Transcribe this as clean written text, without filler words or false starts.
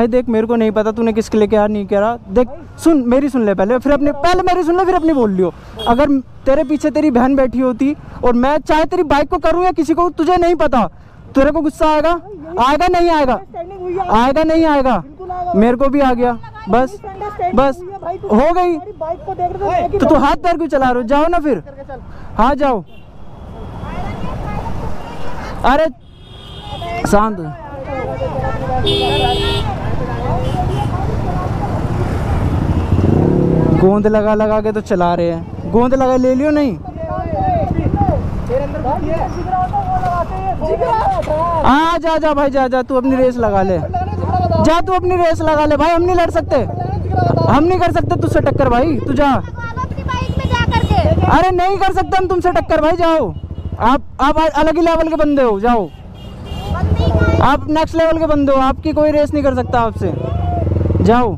भाई देख मेरे को नहीं पता तूने किसके लिए क्या नहीं करा। देख सुन मेरी सुन ले पहले, फिर अपने पहले मेरी सुन ले फिर अपनी बोल लियो। अगर तेरे पीछे तेरी बहन बैठी होती और मैं चाहे तेरी बाइक को करूँ या किसी को, तुझे नहीं पता, तेरे को गुस्सा आएगा? आएगा नहीं आएगा? आएगा नहीं आएगा? मेरे को भी आ गया। बस बस हो गई। तो तू हाथ पैर क्यों चला रहे हो? जाओ ना फिर। हाँ जाओ। अरे शांत गोंद लगा लगा के तो चला रहे हैं। गोंद लगा ले लियो नहीं। हाँ जा जा भाई जा जा, तू अपनी रेस लगा ले, जा तू अपनी रेस लगा ले भाई। हम नहीं लड़ सकते, हम नहीं कर सकते तुझसे टक्कर भाई, तू जा। अरे नहीं कर सकते हम तुमसे टक्कर भाई, जाओ। आप अलग ही लेवल के बंदे हो, जाओ। आप नेक्स्ट लेवल के बंदे हो, आपकी कोई रेस नहीं कर सकता आपसे, जाओ।